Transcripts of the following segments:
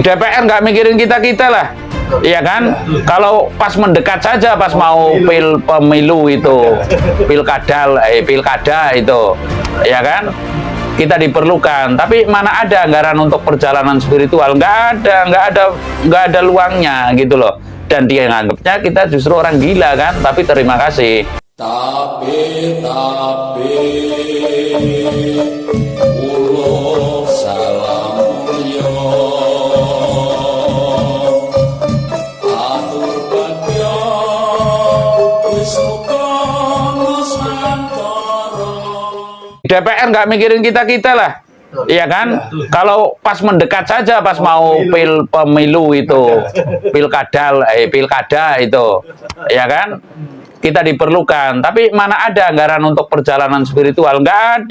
DPR nggak mikirin kita-kita lah, iya kan? Kalau pas mendekat saja, pas mau pemilu itu, pilkada itu, ya kan? Kita diperlukan, tapi mana ada anggaran untuk perjalanan spiritual? Nggak ada luangnya gitu loh. Dan dia nganggapnya kita justru orang gila kan? Tapi terima kasih. Tapi ulo salamulyo atur bagyo wis muga nusantara. DPR nggak mikirin kita-kita lah, iya kan? Kalau pas mendekat saja, pas mau pemilu itu, pilkada itu, ya kan? Kita diperlukan, tapi mana ada anggaran untuk perjalanan spiritual? Nggak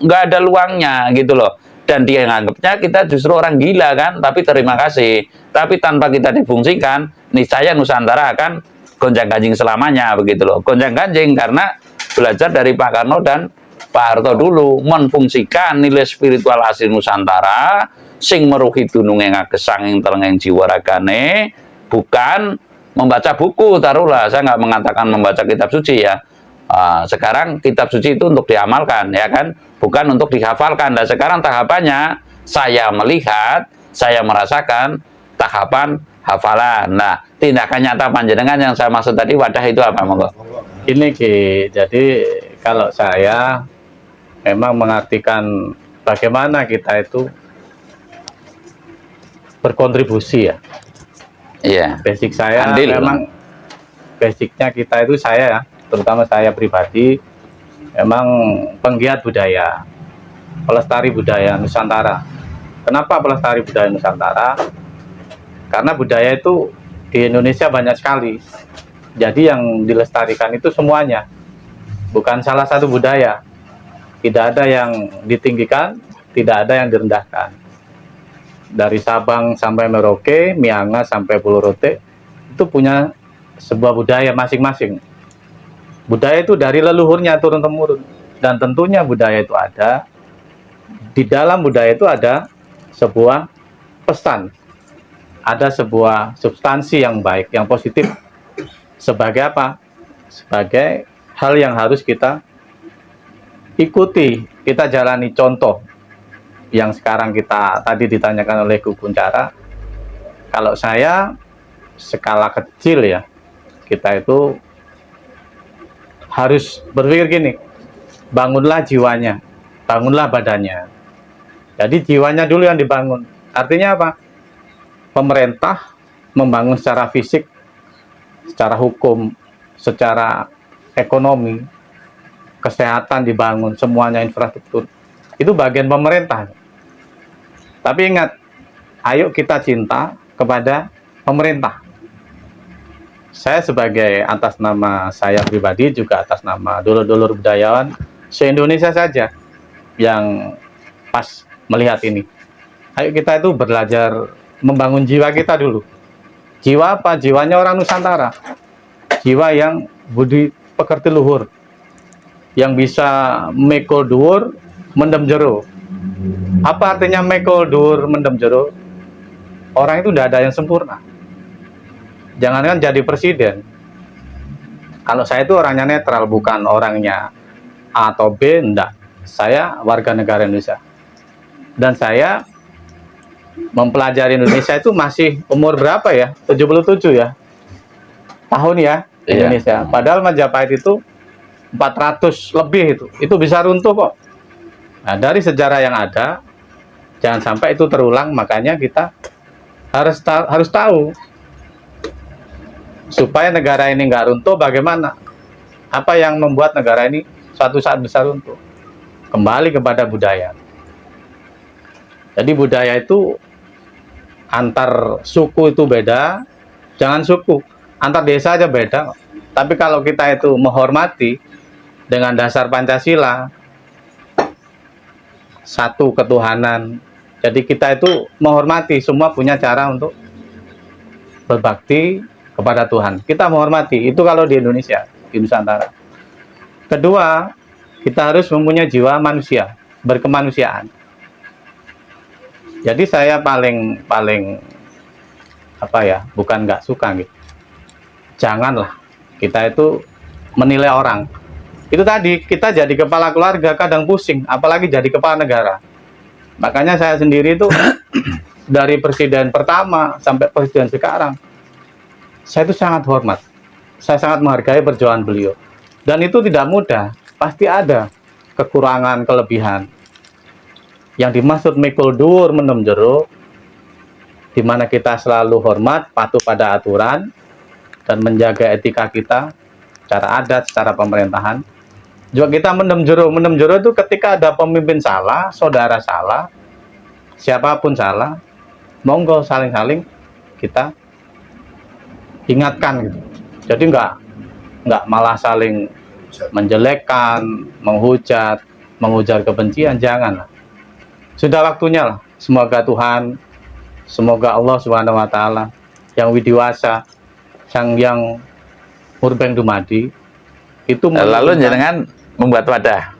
ada luangnya gitu loh. Dan dia nganggapnya kita justru orang gila kan? Tapi terima kasih. Tapi tanpa kita difungsikan, niscaya Nusantara akan gonjang-ganjing selamanya begitu loh. Gonjang-ganjing karena belajar dari Pak Karno dan Pak Harto dulu, menfungsikan nilai spiritual asli Nusantara sing meruhi dununge ngagesang ing telenging jiwa ragane, bukan membaca buku. Taruhlah, saya nggak mengatakan membaca kitab suci ya. Sekarang kitab suci itu untuk diamalkan ya kan, bukan untuk dihafalkan. Dan sekarang tahapannya saya melihat, saya merasakan tahapan hafalan. Nah, tindakan nyata panjenengan yang saya maksud tadi wadah itu apa, monggo? Ini Ki, jadi kalau saya memang mengartikan bagaimana kita itu berkontribusi ya. Iya. Basic saya Andil, memang basicnya kita itu, saya ya, terutama saya pribadi memang penggiat budaya, pelestari budaya Nusantara. Kenapa pelestari budaya Nusantara? Karena budaya itu di Indonesia banyak sekali. Jadi yang dilestarikan itu semuanya, bukan salah satu budaya. Tidak ada yang ditinggikan, tidak ada yang direndahkan. Dari Sabang sampai Merauke, Miangas sampai Pulau Rote, itu punya sebuah budaya masing-masing. Budaya itu dari leluhurnya turun-temurun. Dan tentunya budaya itu ada, di dalam budaya itu ada sebuah pesan, ada sebuah substansi yang baik, yang positif. Sebagai apa? Sebagai hal yang harus kita ikuti, kita jalani. Contoh yang sekarang kita tadi ditanyakan oleh Gu Kunchara, kalau saya skala kecil ya, kita itu harus berpikir gini, bangunlah jiwanya, bangunlah badannya. Jadi jiwanya dulu yang dibangun. Artinya apa? Pemerintah membangun secara fisik, secara hukum, secara ekonomi, kesehatan dibangun, semuanya infrastruktur. Itu bagian pemerintah. Tapi ingat, ayo kita cinta kepada pemerintah. Saya sebagai atas nama saya pribadi, juga atas nama dulur-dulur budayawan se-Indonesia saja yang pas melihat ini. Ayo kita itu belajar membangun jiwa kita dulu. Jiwa apa? Jiwanya orang Nusantara. Jiwa yang budi pekerti luhur, yang bisa mekol dhuwur mendem jero. Apa artinya mekol dhuwur mendem jero? Orang itu tidak ada yang sempurna. Jangankan jadi presiden. Kalau saya itu orangnya netral, bukan orangnya A atau B, enggak. Saya warga negara Indonesia. Dan saya mempelajari Indonesia itu masih umur berapa ya? 77 ya. Tahun ya, Indonesia. Padahal Majapahit itu 400 lebih itu bisa runtuh kok. Nah, dari sejarah yang ada, jangan sampai itu terulang. Makanya kita harus tahu, supaya negara ini nggak runtuh. Bagaimana? Apa yang membuat negara ini suatu saat bisa runtuh? Kembali kepada budaya. Jadi budaya itu antar suku itu beda. Jangan suku, antar desa aja beda. Tapi kalau kita itu menghormati dengan dasar Pancasila, satu ketuhanan. Jadi kita itu menghormati, semua punya cara untuk berbakti kepada Tuhan. Kita menghormati, itu kalau di Indonesia, di Nusantara. Kedua, kita harus mempunyai jiwa manusia, berkemanusiaan. Jadi saya paling apa ya, bukan nggak suka gitu. Janganlah kita itu menilai orang. Itu tadi, kita jadi kepala keluarga kadang pusing, apalagi jadi kepala negara. Makanya saya sendiri itu dari presiden pertama sampai presiden sekarang, saya itu sangat hormat. Saya sangat menghargai perjuangan beliau. Dan itu tidak mudah, pasti ada kekurangan, kelebihan. Yang dimaksud mikul dhuwur mendem jero, di mana kita selalu hormat, patuh pada aturan, dan menjaga etika kita, secara adat, secara pemerintahan. Juga kita mendem jero itu ketika ada pemimpin salah, saudara salah, siapapun salah, monggo saling-saling kita ingatkan gitu. Jadi nggak malah saling menjelekkan, menghujat, mengujar kebencian, janganlah. Sudah waktunya lah. Semoga Tuhan, semoga Allah Subhanahu wa taala yang widiwasa, yang murbeng dumadi itu Lalu jenengan membuat wadah.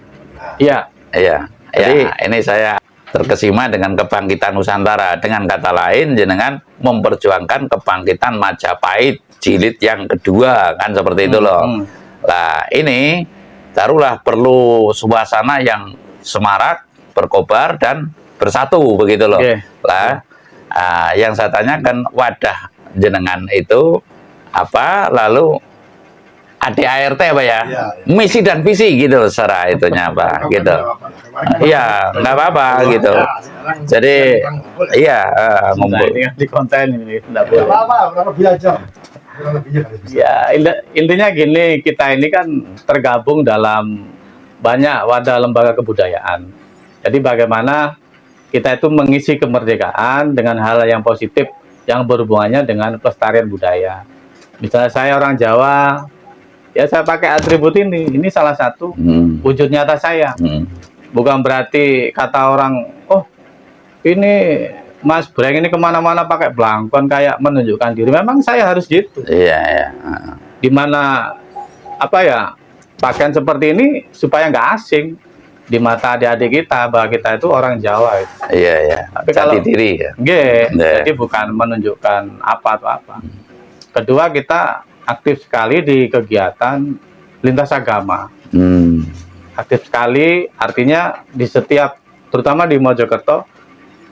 Iya. Iya. Jadi Ini saya terkesima dengan kebangkitan Nusantara. Dengan kata lain, jenengan memperjuangkan kebangkitan Majapahit jilid yang kedua, kan seperti itu loh. Nah, ini taruhlah perlu suasana yang semarak, berkobar dan bersatu begitu loh. Lah, yang saya tanyakan wadah jenengan itu apa, lalu ADART apa ya? Misi dan visi gitu secara itunya apa gitu. Iya, nggak apa-apa gitu. Jadi iya ngumpul. Ini di konten ini enggak boleh. Lebih aja. Ya, intinya gini, kita ini kan tergabung dalam banyak wadah lembaga kebudayaan. Jadi bagaimana kita itu mengisi kemerdekaan dengan hal yang positif yang berhubungannya dengan pelestarian budaya. Misalnya saya orang Jawa, ya saya pakai atribut ini salah satu wujud nyata saya. Bukan berarti kata orang, oh ini Mas Breng ini kemana-mana pakai blangkon kayak menunjukkan diri. Memang saya harus gitu. Iya, iya. Dimana apa ya, pakaian seperti ini supaya nggak asing di mata adik-adik kita bahwa kita itu orang Jawa. Gitu. Iya, iya. Tapi kalau diri ya. Jadi bukan menunjukkan apa atau apa. Kedua, kita aktif sekali di kegiatan lintas agama. Aktif sekali, artinya di setiap, terutama di Mojokerto,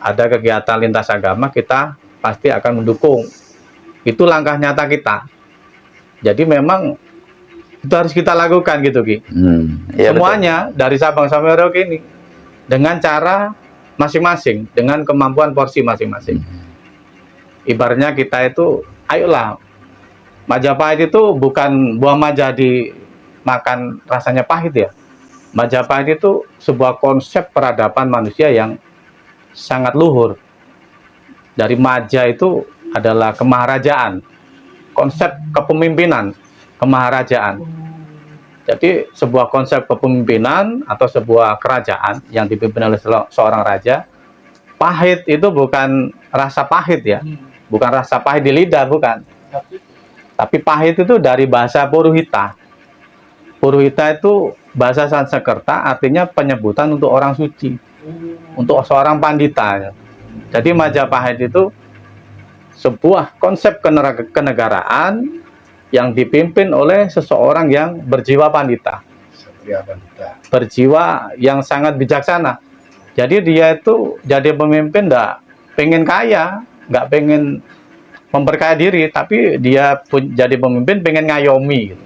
ada kegiatan lintas agama, kita pasti akan mendukung. Itu langkah nyata kita. Jadi memang itu harus kita lakukan gitu, Ki. Ya, semuanya betul. Dari Sabang sampai Merauke ini dengan cara masing-masing, dengan kemampuan porsi masing-masing. Ibaratnya kita itu, ayolah, Majapahit itu bukan buah maja dimakan rasanya pahit ya. Majapahit itu sebuah konsep peradaban manusia yang sangat luhur. Dari maja itu adalah kemaharajaan, konsep kepemimpinan, kemaharajaan. Jadi sebuah konsep kepemimpinan atau sebuah kerajaan yang dipimpin oleh seorang raja, pahit itu bukan rasa pahit ya, bukan rasa pahit di lidah, bukan. Tapi pahit itu dari bahasa Puruhita. Puruhita itu bahasa Sanskerta, artinya penyebutan untuk orang suci, untuk seorang pandita. Jadi Majapahit itu sebuah konsep kenegaraan yang dipimpin oleh seseorang yang berjiwa pandita, berjiwa yang sangat bijaksana. Jadi dia itu jadi pemimpin nggak pengen kaya, nggak pengen memperkaya diri, tapi dia jadi pemimpin pengen ngayomi, gitu.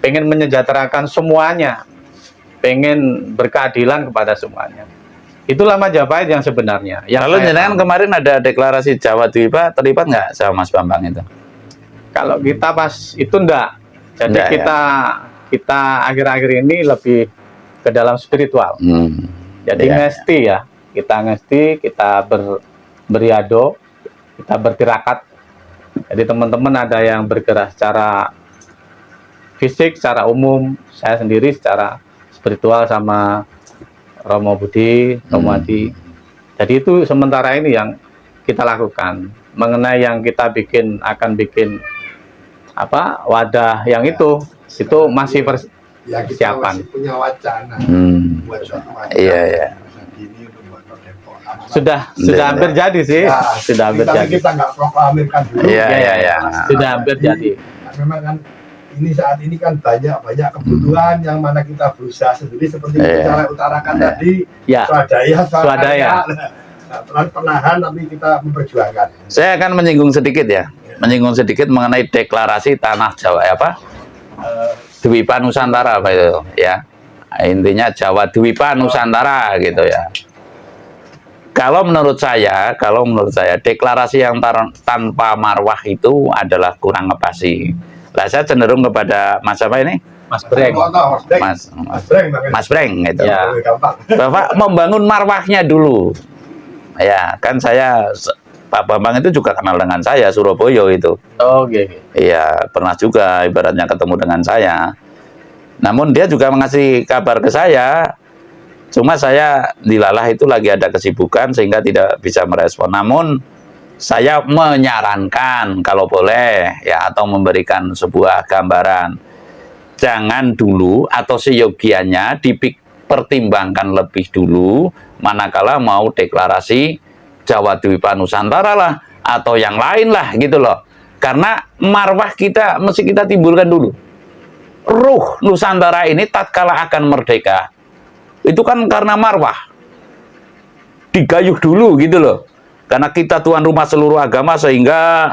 Pengen menyejahterakan semuanya, pengen berkeadilan kepada semuanya. Itulah Majapahit yang sebenarnya. Yang lalu jenengan kemarin ada deklarasi Jawa Dwipa, terlibat nggak sama Mas Bambang itu? Kalau kita pas itu enggak. Jadi enggak, kita akhir-akhir ini lebih ke dalam spiritual. Jadi ngesti ya. Kita ngesti, kita beriado, kita bertirakat. Jadi teman-teman ada yang bergerak secara fisik, secara umum, saya sendiri secara spiritual sama Romo Budi, Romo Adi. Jadi itu sementara ini yang kita lakukan. Mengenai yang kita akan bikin apa wadah yang itu masih persiapan. Masih punya wacana buat suatu wacana. Iya, iya. sudah hampir jadi sih. Ya, Sudah hampir tapi jadi. kita nggak proklamirkan dulu. Iya, iya, iya. Sudah hampir jadi. Nah, memang kan ini saat ini kan banyak kebutuhan yang mana kita berusaha sendiri seperti Iya. kita utarakan tadi, Ya. swadaya. Swadaya. Nah, perlahan tapi kita memperjuangkan. Saya akan menyinggung sedikit ya, menyinggung sedikit mengenai deklarasi tanah Jawa apa? Dwipa Nusantara apa itu ya? Intinya Jawa Dwipa Nusantara gitu ya. Kalau menurut saya deklarasi yang tanpa marwah itu adalah kurang ngepasi. Lah saya cenderung kepada Mas apa ini? Mas Breng. Mas Breng. Mas Breng gitu. Ya. Gampang. Bapak membangun marwahnya dulu. Ya, kan Pak Bambang itu juga kenal dengan saya, Surabaya itu. Oke. Iya, pernah juga ibaratnya ketemu dengan saya. Namun dia juga mengasih kabar ke saya. Cuma saya dilalah itu lagi ada kesibukan sehingga tidak bisa merespon. Namun saya menyarankan kalau boleh ya atau memberikan sebuah gambaran. Jangan dulu atau seyogianya dipertimbangkan lebih dulu manakala mau deklarasi Jawa Dwipa Nusantara lah atau yang lain lah gitu loh. Karena marwah kita mesti kita timbulkan dulu. Ruh Nusantara ini tatkala akan merdeka itu kan karena marwah digayuh dulu gitu loh. Karena kita tuan rumah seluruh agama sehingga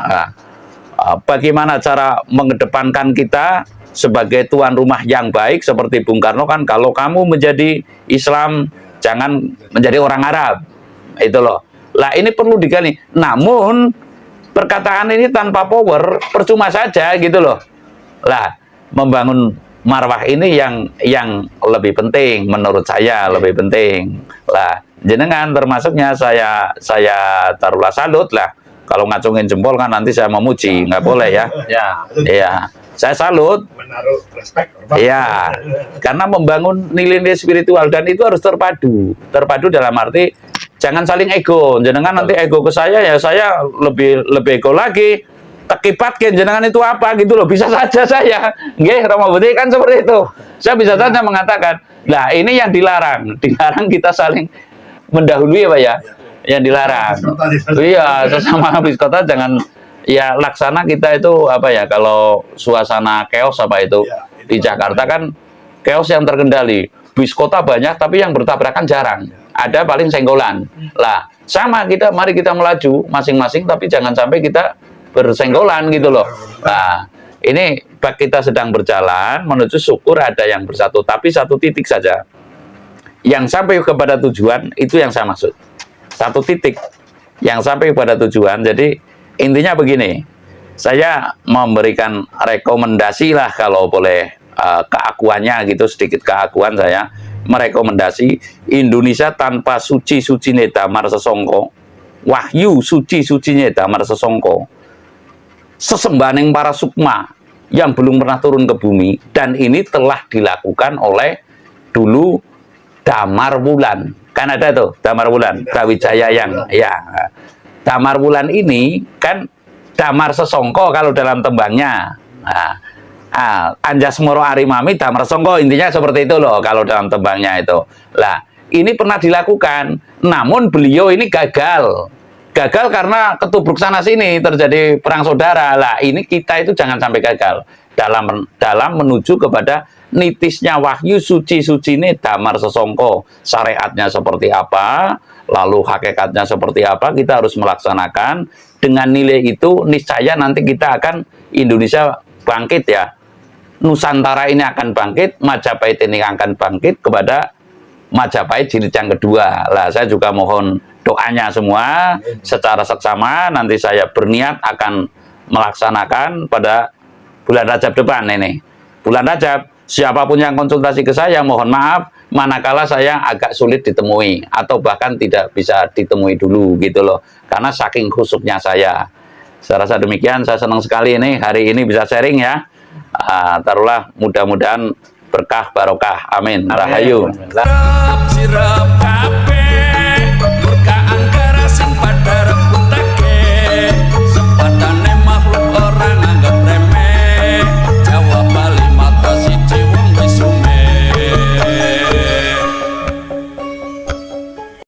bagaimana cara mengedepankan kita sebagai tuan rumah yang baik seperti Bung Karno kan, kalau kamu menjadi Islam jangan menjadi orang Arab itu loh. Lah ini perlu digali. Namun perkataan ini tanpa power percuma saja gitu loh. Lah membangun marwah ini yang lebih penting menurut saya, lebih penting. Lah jenengan termasuknya saya taruhlah salut lah. Kalau ngacungin jempol kan nanti saya memuji, nggak boleh ya. Ya. Iya, saya salut. Menaruh respect. Iya, karena membangun nilai-nilai spiritual dan itu harus terpadu. Terpadu dalam arti jangan saling ego. Jenengan nanti ego ke saya ya saya lebih ego lagi. Tekipatkan jenengan itu apa gitu loh. Bisa saja saya. Nggih, Romo Budi kan seperti itu. Saya bisa saja mengatakan, "Lah, ini yang dilarang. Dilarang kita saling mendahului ya, Pak ya." Yang dilarang. Iya, sesama habis kota jangan ya laksana kita itu apa ya, kalau suasana chaos apa itu di Jakarta kan chaos yang terkendali. Bis kota banyak tapi yang bertabrakan jarang. Ada paling senggolan. Lah, sama kita mari kita melaju masing-masing tapi jangan sampai kita bersenggolan gitu loh. Nah, ini kita sedang berjalan menuju syukur ada yang bersatu, tapi satu titik saja. Yang sampai kepada tujuan itu yang saya maksud. Satu titik yang sampai kepada tujuan. Jadi intinya begini, saya memberikan rekomendasi lah kalau boleh keakuannya gitu, sedikit keakuan saya merekomendasi Indonesia tanpa suci-sucine damar sesongko, wahyu suci-sucinya damar sesongko, sesembaning para sukma yang belum pernah turun ke bumi, dan ini telah dilakukan oleh dulu Damar Wulan. Kan ada tuh Damar Wulan, Brawijaya yang ya. Damar Wulan ini kan damar sesongko kalau dalam tembangnya. Anjas Moro Arimami damar songko, intinya seperti itu loh kalau dalam tembangnya itu. Lah, ini pernah dilakukan, namun beliau ini gagal. Gagal karena ketubruk sana sini terjadi perang saudara. Lah, ini kita itu jangan sampai gagal dalam menuju kepada nitisnya wahyu suci ini damar sesongko. Syariatnya seperti apa, lalu hakikatnya seperti apa, kita harus melaksanakan. Dengan nilai itu niscaya nanti kita akan Indonesia bangkit ya. Nusantara ini akan bangkit, Majapahit ini akan bangkit kepada Majapahit jilid yang kedua. Lah, saya juga mohon doanya semua secara seksama. Nanti saya berniat akan melaksanakan pada bulan Rajab depan ini. Bulan Rajab, siapapun yang konsultasi ke saya, mohon maaf, manakala saya agak sulit ditemui atau bahkan tidak bisa ditemui dulu gitu loh. Karena saking khusuknya saya. Saya rasa demikian, saya senang sekali ini hari ini bisa sharing ya. Taruhlah mudah-mudahan berkah barokah. Amin. Rahayu. Sirap